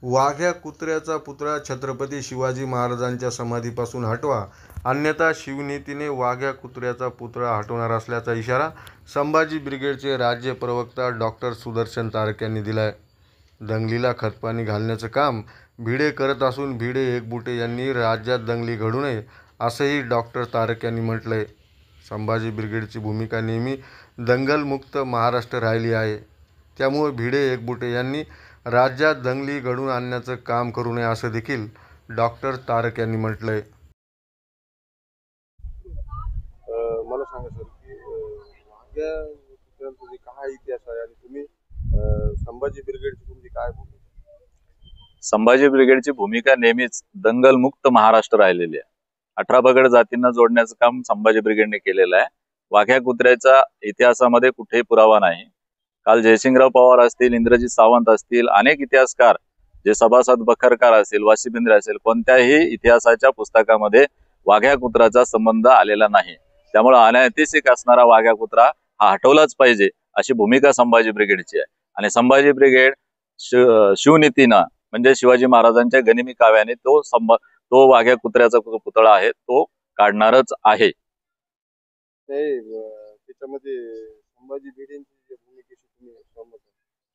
वाघ्या कुत्र्याचा पुतळा छत्रपती शिवाजी महाराजांच्या समाधीपासून हटवा, अन्यथा शिवनीतीने वाघ्या कुत्र्याचा पुतळा हटवणार असल्याचा इशारा संभाजी ब्रिगेडचे राज्य प्रवक्ता डॉक्टर सुदर्शन तारक यांनी दिलाय. दंगलीला खतपाणी घालण्याचं काम भिडे करत असून भिडे एकबुटे यांनी राज्यात दंगली घडू नये असंही डॉक्टर तारक यांनी म्हटलंय. संभाजी ब्रिगेडची भूमिका नेहमी दंगलमुक्त महाराष्ट्र राहिली आहे. त्यामुळे भिडे एकबुटे यांनी राज्यात दंगली घडवून आणण्याचं काम करू नये असं देखील डॉक्टर तारक यांनी म्हटलंय. मला सांगा सर की वाघ्या कुत्र्यांचा जे काय इतिहास आहे आणि तुम्ही संभाजी ब्रिगेडची तुमची काय भूमिका? संभाजी ब्रिगेडची भूमिका नेहमीच दंगलमुक्त महाराष्ट्र राहिलेली आहे. 18 पगड जातींना जोडण्याचं काम संभाजी ब्रिगेडने केलेलं आहे. वाघ्या कुत्र्याचा इतिहासामध्ये कुठेही पुरावा नाही. काल जयसिंगराव पवार असतील, इंद्रजीत सावंत असतील, अनेक इतिहासकार जे सभासद बखरकार असतील, वासिबिंद्रे असेल, कोणत्याही इतिहासाच्या पुस्तकामध्ये वाघ्या कुत्राचा संबंध आलेला नाही. त्यामुळे अनैतिक असणारा वाघ्या कुत्रा हा हटवलाच पाहिजे अशी भूमिका संभाजी ब्रिगेडची आहे. आणि संभाजी ब्रिगेड शिवनीतीनं म्हणजे शिवाजी महाराजांच्या गनिमी काव्याने तो वाघ्या कुत्र्याचा पुतळा आहे तो काढणारच आहे. त्याच्यामध्ये संभाजी भिडेंची भूमिकेशी तुम्ही सहमत?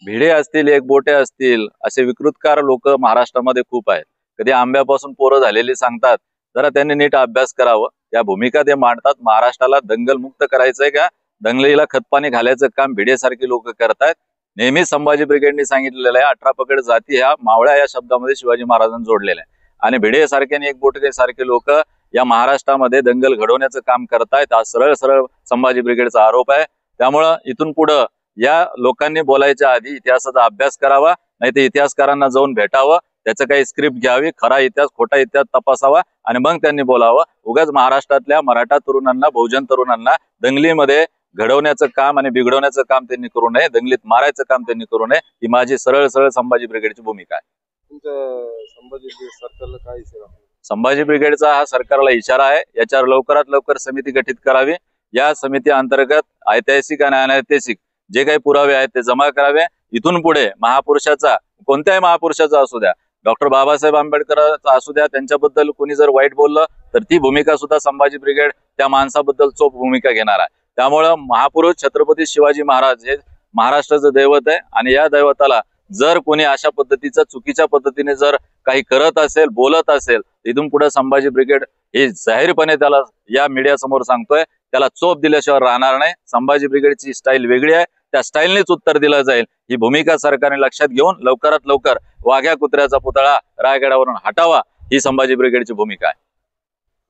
भिडे असतील, एकबोटे असतील, असे विकृतकार लोक महाराष्ट्रामध्ये खूप आहेत. कधी आंब्यापासून पोरं झालेली सांगतात. जरा त्यांनी नीट अभ्यास करावं. त्या भूमिका ते मांडतात. महाराष्ट्राला दंगलमुक्त करायचंय का दंगलीला खतपाणी घालायचं काम भिडेसारखी लोक करतायत. नेहमी संभाजी ब्रिगेडने सांगितलेलं आहे 18 पगड जाती ह्या मावळ्या या शब्दामध्ये शिवाजी महाराजांनी जोडलेल्या आहे. आणि भिडे सारखे आणि एकबोटे सारखे लोक या महाराष्ट्रामध्ये दंगल घडवण्याचं काम करतायत हा सरळ सरळ संभाजी ब्रिगेडचा आरोप आहे. त्यामुळं इथून पुढं या लोकांनी बोलायच्या आधी इतिहासाचा अभ्यास करावा, नाही तर इतिहासकारांना जाऊन भेटावं, त्याचं काही स्क्रिप्ट घ्यावी, खरा इतिहास खोटा इतिहास तपासावा आणि मग त्यांनी बोलावं. उगाच महाराष्ट्रातल्या मराठा तरुणांना, बहुजन तरुणांना दंगलीमध्ये घडवण्याचं काम आणि बिघडवण्याचं काम त्यांनी करू नये, दंगलीत मारायचं काम त्यांनी करू नये. ही माझी सरळ सरळ संभाजी ब्रिगेडची भूमिका आहे. तुमच्या संभाजी सरकारला काय इशारा? संभाजी ब्रिगेडचा हा सरकारला इशारा आहे. याच्यावर लवकरात लवकर समिती गठीत करावी. या समिती अंतर्गत ऐतिहासिक आणि अनैतिहासिक जे काही पुरावे आहेत ते जमा करावे. इथून पुढे महापुरुषाचा, कोणत्याही महापुरुषाचा असू द्या, डॉक्टर बाबासाहेब आंबेडकरचा असू द्या, त्यांच्याबद्दल कोणी जर वाईट बोललं तर ती भूमिका सुद्धा संभाजी ब्रिगेड त्या माणसाबद्दल चोख भूमिका घेणार आहे. त्यामुळं महापुरुष छत्रपती शिवाजी महाराज हे महाराष्ट्राचं दैवत आहे आणि या दैवताला जर कोणी अशा पद्धतीचा चुकीच्या पद्धतीने जर काही करत असेल, बोलत असेल, इथून पुढे संभाजी ब्रिगेड हे जाहीरपणे त्याला या मीडिया समोर सांगतोय, त्याला चोप दिल्याशिवाय राहणार नाही. संभाजी ब्रिगेडची स्टाईल वेगळी आहे, त्या स्टाईलनेच उत्तर दिलं जाईल. ही भूमिका सरकारने लक्षात घेऊन लवकरात लवकर वाघ्या कुत्र्याचा पुतळा रायगडावरून हटावा ही संभाजी ब्रिगेडची भूमिका आहे.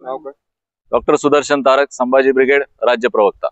नाव काय? डॉक्टर सुदर्शन तारक, संभाजी ब्रिगेड राज्य प्रवक्ता.